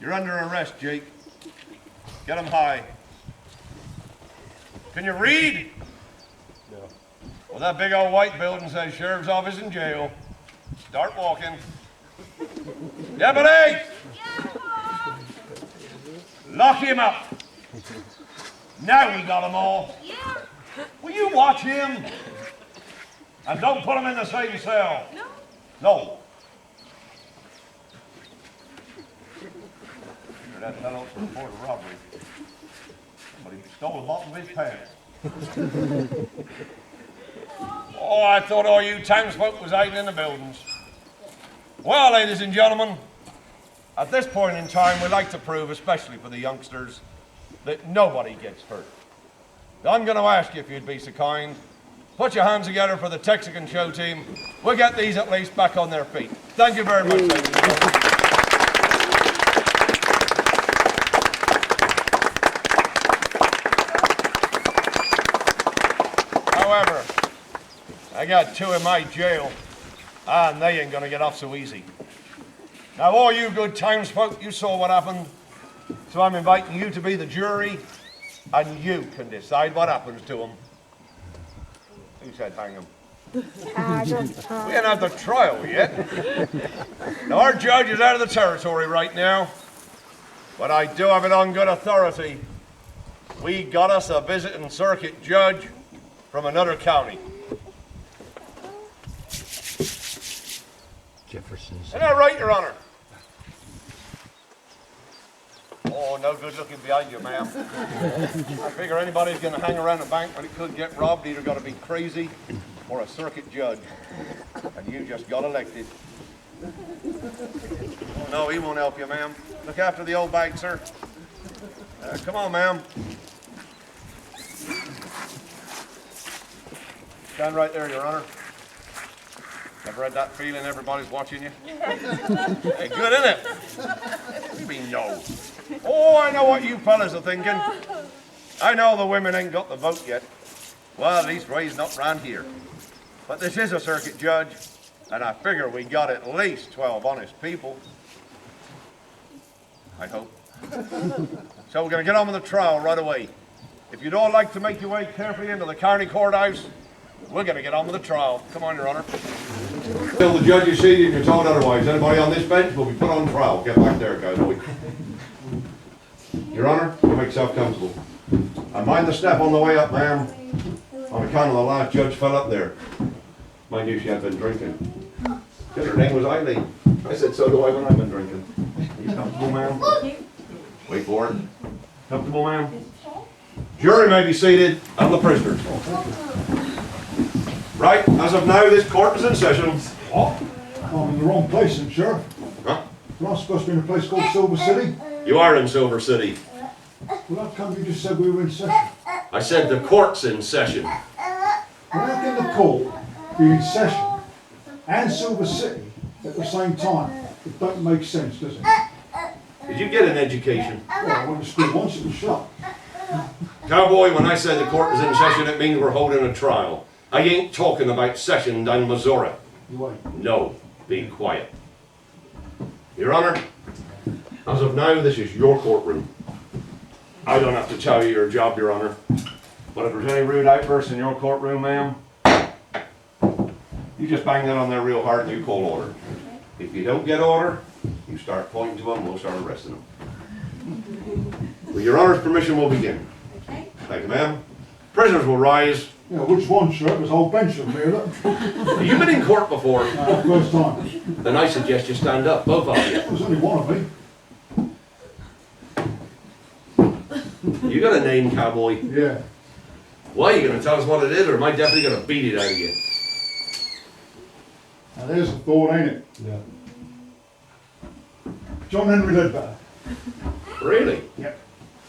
You're under arrest, Jake. Get him high. Can you read? No. Well, that big old white building says sheriff's office and jail. Start walking. Deputy! Lock him up. Now we got them all. Will you watch him? And don't put him in the same cell. No. That fellow's report of robbery. But he stole the bottom of his pants. Oh, I thought all you townsfolk was hiding in the buildings. Well, ladies and gentlemen, at this point in time, we'd like to prove, especially for the youngsters, that nobody gets hurt. I'm going to ask you if you'd be so kind. Put your hands together for the Texican show team. We'll get these at least back on their feet. Thank you very much, ladies and gentlemen. However, I got two in my jail, and they ain't gonna get off so easy. Now, all you good townsfolk, you saw what happened, so I'm inviting you to be the jury, and you can decide what happens to them. Who said hang them? We ain't had the trial yet. Now, our judge is out of the territory right now, but I do have it on good authority. We got us a visiting circuit judge from another county. Jefferson's. Isn't that right, Your Honor? Oh, no good looking behind you, ma'am. I figure anybody's going to hang around a bank when it could get robbed either got to be crazy or a circuit judge. And you just got elected. Oh, no, he won't help you, ma'am. Look after the old bag, sir. Come on, ma'am. Stand right there, Your Honor. Ever had that feeling everybody's watching you? Hey, good, isn't it? What do you mean, no? Oh, I know what you fellas are thinking. I know the women ain't got the vote yet. Well, at least Ray's not round here. But this is a circuit judge, and I figure we got at least 12 honest people. I hope. So we're going to get on with the trial right away. If you'd all like to make your way carefully into the county courthouse, we're going to get on with the trial. Come on, Your Honor. Till the judge is seated and you're told otherwise, anybody on this bench will be put on trial. Get back there, cowboy. Your Honor, you make yourself comfortable. And mind the step on the way up, ma'am. On account of the last judge fell up there. Mind you, she had been drinking. Said her name was Eileen. I said, so do I when I've been drinking. Are you comfortable, ma'am? Wait for it. Comfortable, ma'am? Jury may be seated and the prisoners. Right, as of now, this court is in session. What? I'm in the wrong place, then, Sheriff. Huh? Am I supposed to be in a place called Silver City? You are in Silver City. Well, how come you just said we were in session? I said the court's in session. Well, how can the court be in session and Silver City at the same time? It don't make sense, does it? Did you get an education? Well, I went to school once, it was shut. Cowboy, when I say the court is in session, it means we're holding a trial. I ain't talking about session down Missouri. You ain't. No, be quiet. Your Honor, as of now, this is your courtroom. I don't have to tell you your job, Your Honor. But if there's any rude outbursts in your courtroom, ma'am, you just bang that on there real hard and you call order. If you don't get order, you start pointing to them, we'll start arresting them. With Your Honor's permission, we'll begin. Okay. Thank you, ma'am. Prisoners will rise. Yeah, which one, Sheriff? There's a whole bench of them here, look. Have you been in court before? First time. Then I suggest you stand up, both of you. There's only one of me. You got a name, cowboy? Yeah. Why, are you going to tell us what it is, or am I definitely going to beat it out of you? Now there's a thought, ain't it? Yeah. John Henry Ledbetter. Really? Yep.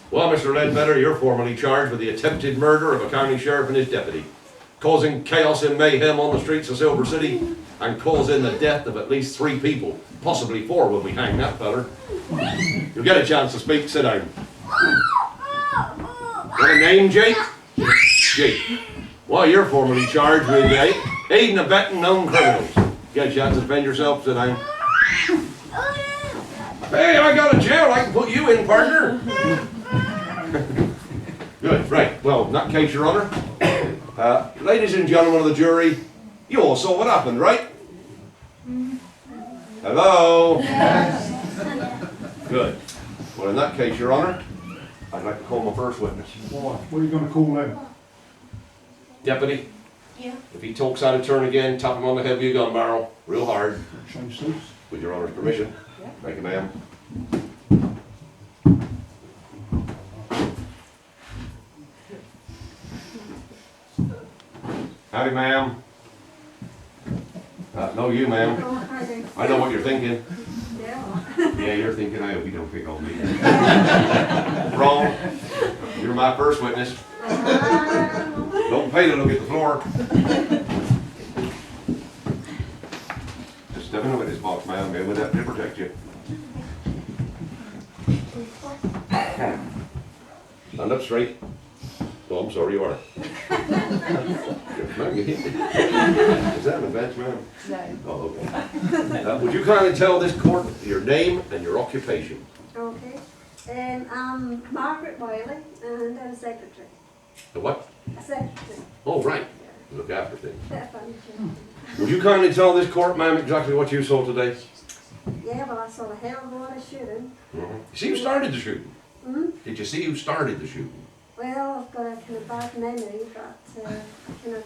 Well, Mr. Ledbetter, you're formally charged with the attempted murder of a county sheriff and his deputy, causing chaos and mayhem on the streets of Silver City, and causing the death of at least 3 people, possibly 4 when we hang that feller. You'll get a chance to speak. Sit down. Got a name, Jake? Jake. Well, you're formally charged with aiding and abetting known criminals. Get a chance to defend yourself. Sit down. Hey, I got a jail. I can put you in, partner. Good, right. Well, in that case, Your Honor, ladies and gentlemen of the jury, you all saw what happened, right? Hello? Yes. Good. Well, in that case, Your Honor, I'd like to call my first witness. Why? What are you going to call them? Deputy, Yeah. if he talks out of turn again, tap him on the head with your gun barrel, real hard, Change suits? with Your Honor's permission. Yeah. Thank you, ma'am. Howdy, ma'am. No, you, ma'am. I know what you're thinking. Yeah, you're thinking, I hope you don't pick on me. Wrong. You're my first witness. Don't pay to look at the floor. Just step in the witness box, ma'am. Be with that to protect you. Stand up straight. Oh, I'm sorry, you are. Ma'am, you hit me. Is that an advance, ma'am? No. Oh, okay. Would you kindly tell this court your name and your occupation? Okay. I'm Margaret Wiley, and I'm a secretary. The what? A secretary. Oh, right. Look after things. That's fine. Would you kindly tell this court, ma'am, exactly what you saw today? Yeah, well, I saw a hell of a lot of shooting. You see who started the shooting? Hmm? Did you see who started the shooting? Well, I've got a kind of bad memory, but kind of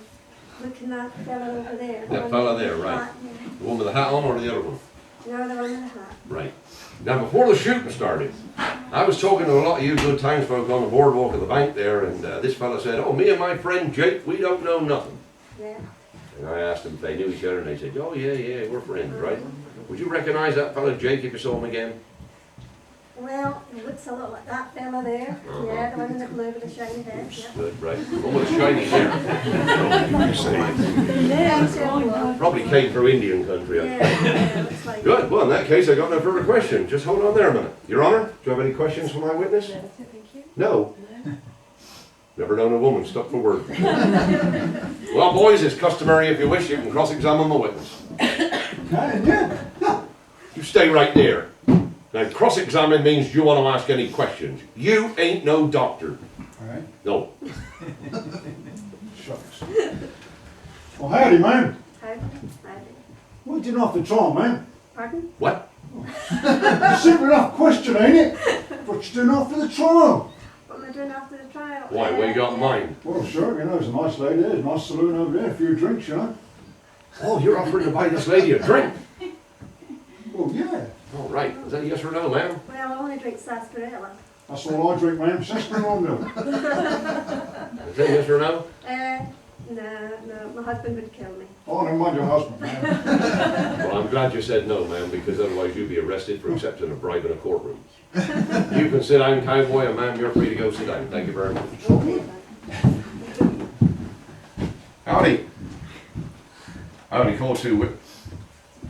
looking at that fella over there. That fella there, right. The one with the hat on or the other one? No, the one in the hat. Right. Now, before the shooting started, I was talking to a lot of you good times folk on the boardwalk of the bank there, and this fella said, oh, me and my friend Jake, we don't know nothing. Yeah. And I asked them if they knew each other, and they said, oh, yeah, we're friends, right? Would you recognize that fella Jake if you saw him again? Well, it looks a lot like that fella there. Yeah, the one that over the shiny head. Yeah. Good, right. One with a shiny hair. Yeah, Probably came through Indian country. yeah, looks like Good. Well, in that case, I got no further questions. Just hold on there a minute. Your Honor, do you have any questions for my witness? No, thank you. No. Never known a woman stuck for word. Well, boys, it's customary. If you wish, you can cross-examine my witness. Yeah. You stay right there. Now, cross-examine means you want to ask any questions. You ain't no doctor. All right. No. Shucks. Well, howdy, man. Howdy. What are you doing after trial, man? Pardon? What? Simple enough question, ain't it? What you doing after the trial? What am I doing after the trial? Why, what you got in mind? Well, sure, you know, there's a nice lady there, a nice saloon over there, a few drinks, you know. Oh, you're offering to buy this lady a drink? Well, yeah. All right. Is that a yes or no, ma'am? Well, I only drink sarsaparilla. That's all I drink, ma'am. Sarsaparilla milk. Is that a yes or no? No, my husband would kill me. Oh, never mind your husband, man. Well, I'm glad you said no, ma'am, because otherwise you'd be arrested for accepting a bribe in a courtroom. You can sit down, cowboy, and ma'am, you're free to go sit down. Thank you very much. Okay. Howdy. Howdy, call to.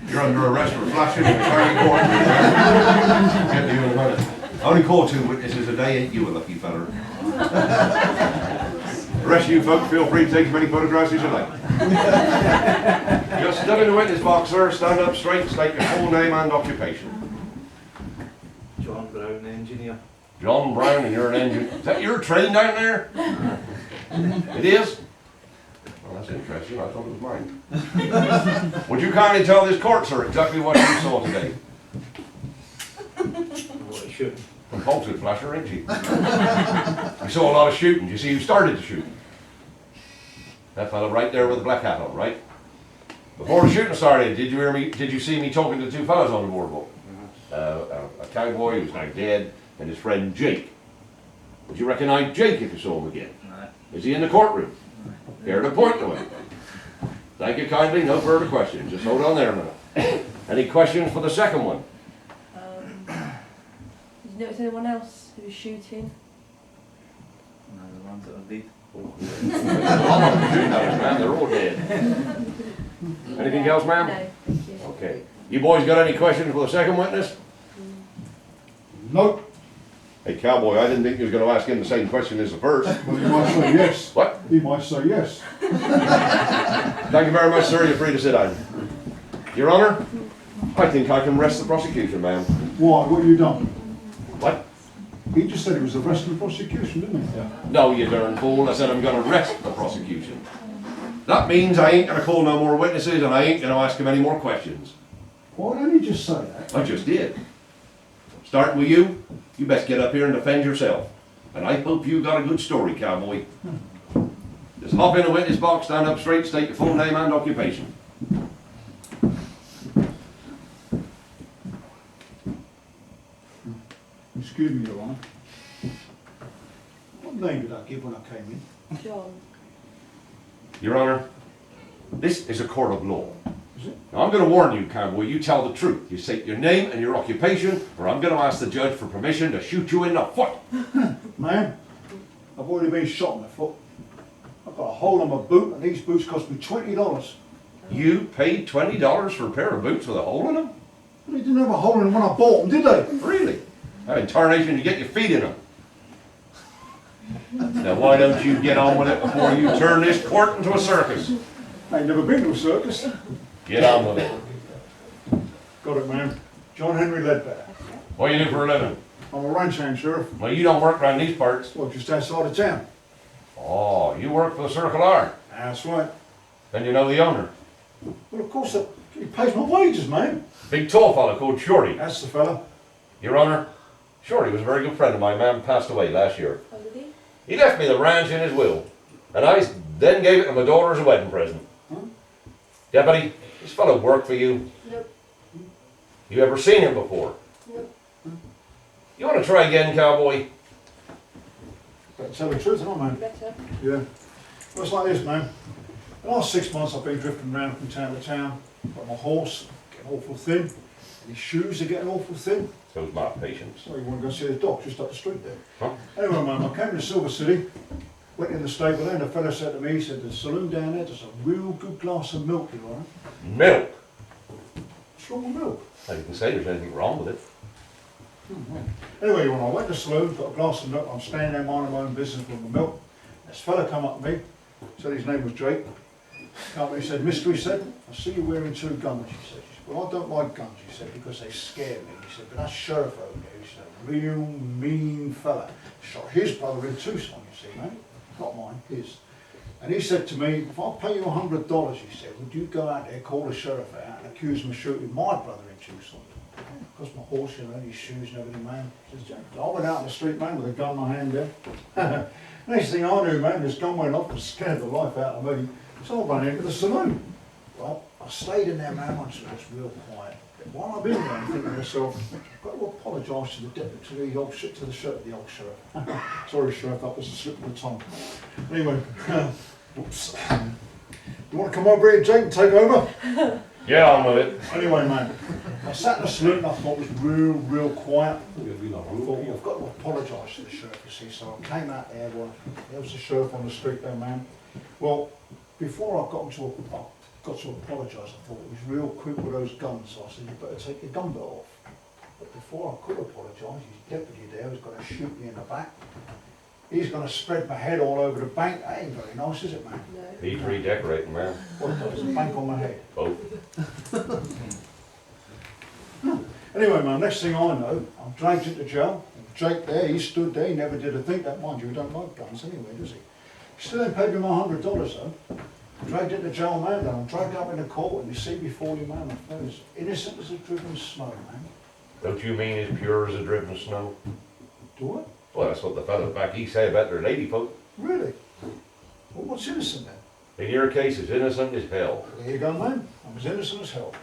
You're under arrest for flashing in the county court. Get to you in a minute. Only call two witnesses a day, ain't you a lucky feller? The rest of you folk, feel free to take as many photographs as you like. Just step in the witness box, sir. Stand up straight, state your full name and occupation. John Brown, engineer. John Brown, and you're an engineer. Is that your train down there? It is? Well, that's interesting. I thought it was mine. Would you kindly tell this court, sir, exactly what you saw today? What I should. Compulsive flasher, ain't she? You saw a lot of shooting. You see who started the shooting? That fellow right there with the black hat on, right? Before the shooting started, did you hear me? Did you see me talking to two fellows on the boardwalk? A cowboy who's now dead, and his friend Jake. Would you recognize Jake if you saw him again? Is he in the courtroom? Care to point to him? Thank you kindly. No further questions. Just hold on there a minute. Any questions for the second one? Did you notice anyone else who was shooting? No, the ones that are dead. Man, they're all dead. Anything else, ma'am? No, thank you. Okay. You boys got any questions for the second witness? Nope. Hey, cowboy, I didn't think you was going to ask him the same question as the first. Well, he might say yes. What? He might say yes. Thank you very much, sir. You're free to sit down. Your Honor, I think I can rest the prosecution, ma'am. Why? What you done? What? He just said he was arresting the prosecution, didn't he? No, you darn fool. I said I'm gonna arrest the prosecution. That means I ain't gonna call no more witnesses and I ain't gonna ask him any more questions. Why don't you just say that? I just did. Starting with you, you best get up here and defend yourself. And I hope you got a good story, cowboy. Just hop in the witness box, stand up straight, state your full name and occupation. Excuse me, Your Honour. What name did I give when I came in? John. Your Honor, this is a court of law. Is it? Now, I'm going to warn you, cowboy, you tell the truth. You state your name and your occupation, or I'm going to ask the judge for permission to shoot you in the foot. Ma'am, I've already been shot in the foot. I've got a hole in my boot, and these boots cost me $20. You paid $20 for a pair of boots with a hole in them? They didn't have a hole in them when I bought them, did they? Really? How in tarnation you get your feet in them? Now, why don't you get on with it before you turn this court into a circus? I ain't never been to a circus. Get on with it. Got it, ma'am. John Henry Ledbetter. What do you do for a living? I'm a ranch hand sheriff. Well, you don't work around these parts. Well, just outside of town. Oh, you work for the Circle R. That's right. Then you know the owner. Well, of course, he pays my wages, ma'am. Big tall fella called Shorty. That's the fella. Your Honor, Shorty was a very good friend of mine. Man passed away last year. Oh, did he? He left me the ranch in his will, and I then gave it to my daughter as a wedding present. Deputy, this fellow worked for you. Nope. You ever seen him before? Nope. You want to try again, cowboy? Better tell the truth, don't I, ma'am? Better. Yeah. Well, it's like this, ma'am. The last 6 months I've been drifting around from town to town. Got my horse getting awful thin. His shoes are getting awful thin. So's my patience. So you want to go see the doc just up the street there. Huh? Anyway, ma'am, I came to Silver City, went in the stable there, and the fella said to me, he said, the saloon down there does a real good glass of milk, you know. Milk. What's wrong with milk? I didn't say there's anything wrong with it. Anyway, when I went to the saloon, got a glass of milk, I'm standing there minding my own business with my milk. This fella come up to me, said his name was Jake. Come up, he said, mister, he said, I see you wearing 2 guns, he said. Well, I don't like guns, he said, because they scare me. He said, but that sheriff over there, he said, a real mean fella. Shot his brother in Tucson, you see, mate. Not mine, his. And he said to me, if I pay you $100, he said, would you go out there, call the sheriff out and accuse him of shooting my brother in Tucson? Because my horse, you know, his shoes and everything, man. Says, Jack, I went out in the street, man, with a gun in my hand there. Next thing I knew, man, this gun went off and scared the life out of me. So I ran into the saloon. Well, I stayed in there, man, until it was real quiet. But while I've been there, I'm thinking to myself, I've got to apologise to the deputy, to the old shit, to the sheriff, Sorry, sheriff, that was a slip of the tongue. Anyway, whoops. You want to come over here, Jake, and take over? Get on with it. Anyway, man, I sat in the saloon and I thought it was real quiet. I thought, I've got to apologise to the sheriff, you see. So I came out there, well, there was the sheriff on the street there, man. Well, before I got to apologise, I thought it was real quick with those guns. So I said, you better take your gun belt off. But before I could apologise, his deputy there was going to shoot me in the back. He's going to spread my head all over the bank. That ain't very nice, is it, man? No. He's redecorating, man. What does a bank on my head? Both. Anyway, man, next thing I know, I'm dragged into jail. Jake there, he stood there, he never did a thing. That, mind you, he don't like guns anyway, does he? He still ain't paid me my $100 though. Dragged into jail, man, and I'm dragged up in the court, and you see before you, man, my friend is innocent as a driven snow, man. Don't you mean as pure as a driven snow? Do I? Well, that's what the fellow back east say about their lady folk. Really? Well, what's innocent then? In your case, it's innocent as hell. There you go, man. I'm as innocent as hell.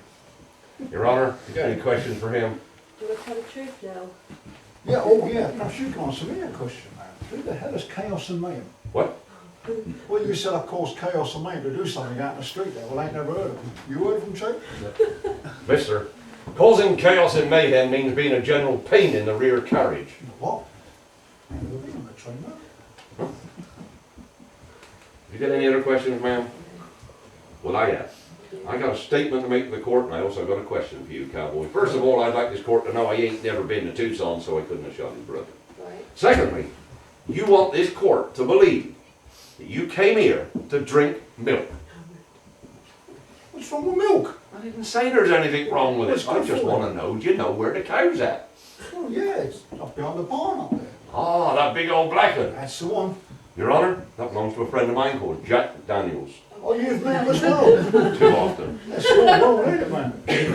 Your Honor, you got any questions for him? Do you want to tell the truth now? Yeah, oh yeah, perhaps you can answer me a question, man. Who the hell is Chaos and Mayhem? What? Well, you said I caused chaos and mayhem to do something out in the street there. Well, I ain't never heard of them. You heard of them, Jake? Mister, causing chaos and mayhem means being a general pain in the rear carriage. What? I ain't never been on a train, no. You got any other questions, ma'am? Well, I have. I got a statement to make to the court, and I also got a question for you, cowboy. First of all, I'd like this court to know I ain't never been to Tucson, so I couldn't have shot his brother. Right. Secondly, you want this court to believe that you came here to drink milk. What's wrong with milk? I didn't say there's anything wrong with It's it. I good just for want to know, do you know where the cow's at? Oh, yeah, it's up behind the barn up there. Ah, that big old black one. That's the one. Your Honour, that belongs to a friend of mine called Jack Daniels. Oh, you've met him as well. Too often. That's all well, ain't it, man?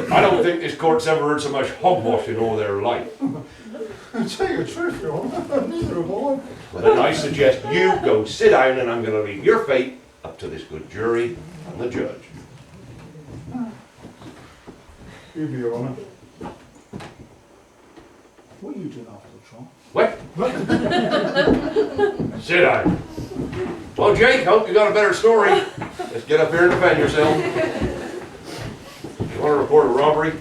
I don't think this court's ever heard so much hogwash in all their life. To tell you the truth, Your Honour, neither have I. Well, then I suggest you go sit down and I'm going to leave your fate up to this good jury and the judge. You be, Your Honour. What are you doing after the trial? What? Sit down. Well, Jake, hope you got a better story. Let's get up here and defend yourself. You want to report a robbery?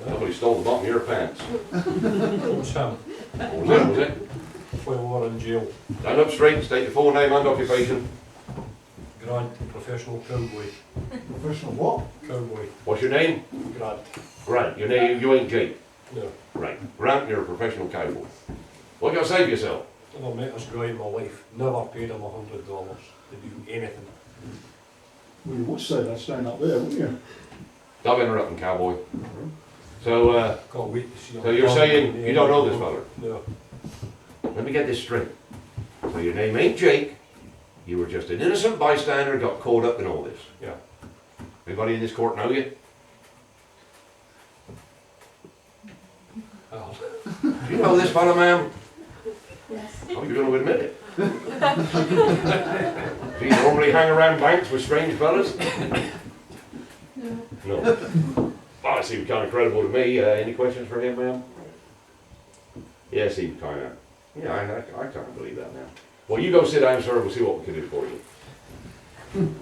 Somebody stole the bottom of your pants. Sam, What was it? Was it? while we were in jail, Stand up straight and state your full name and occupation. Grant, professional cowboy. Professional what? Cowboy, What's your name? Grant. Grant. Your name, you ain't Jake. No, Right. Grant, you're a professional cowboy. What you got to say for yourself? never met this guy in my life. Never paid him $100 to do anything. Well, you would say that staying up there, wouldn't you? Stop interrupting, cowboy. So, Can't wait to see him. So you're saying you don't know this fella? No, let me get this straight. So your name ain't Jake. You were just an innocent bystander, got caught up in all this. yeah. Everybody in this court know you? Al. Do you know this fella, ma'am? Yes. Oh, you're going to admit it. Do you normally hang around banks with strange fellas? No. No. Well, that seems kind of credible to me. Any questions for him, ma'am? Yeah, seems kind of. Yeah, I can't believe that now. Well, you go sit down, sir, and we'll see what we can do for you.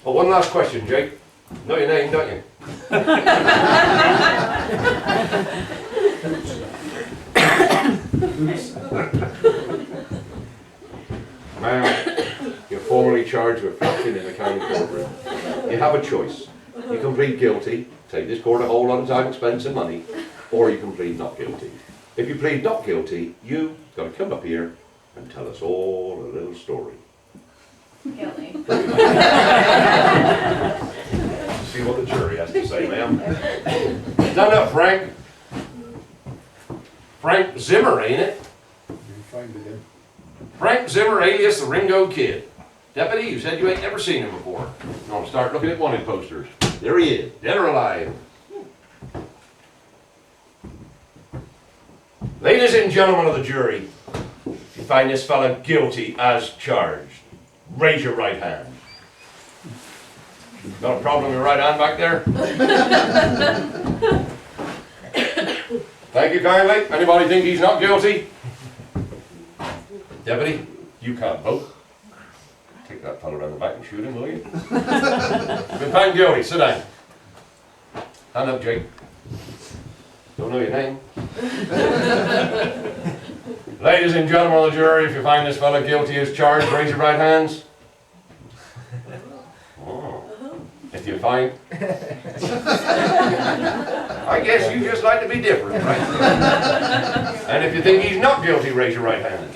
Oh, one last question, Jake. Know your name, don't you? Ma'am, you're formally charged with flushing in a county courtroom. You have a choice. You can plead guilty, take this court a whole lot of time, expense and money, or you can plead not guilty. If you plead not guilty, you've got to come up here and tell us all a little story. Guilty. See what the jury has to say, ma'am. Stand up, Frank. Frank Zimmer, ain't it? You framed it in. Frank Zimmer, alias the Ringo Kid. Deputy, you said you ain't never seen him before. You want to start looking at wanted posters. There he is, dead or alive. Ladies and gentlemen of the jury, if you find this fella guilty as charged, raise your right hand. Got a problem with your right hand back there? Thank you kindly. Anybody think he's not guilty? Deputy, you can't vote. Take that fella around the back and shoot him, will you? You've been found guilty. Sit down. Hand up, Jake. Don't know your name. Ladies and gentlemen of the jury, if you find this fella guilty as charged, raise your right hands. Oh. If you find... I guess you just like to be different, right? And if you think he's not guilty, raise your right hand.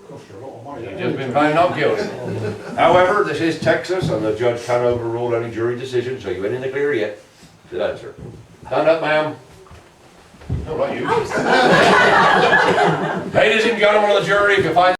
Cost you a lot of money. You've just been found not guilty. However, this is Texas, and the judge can't overrule any jury decision, so you ain't in the clear yet. Sit down, sir. Stand up, ma'am. No, not you. Ladies and gentlemen of the jury, if you find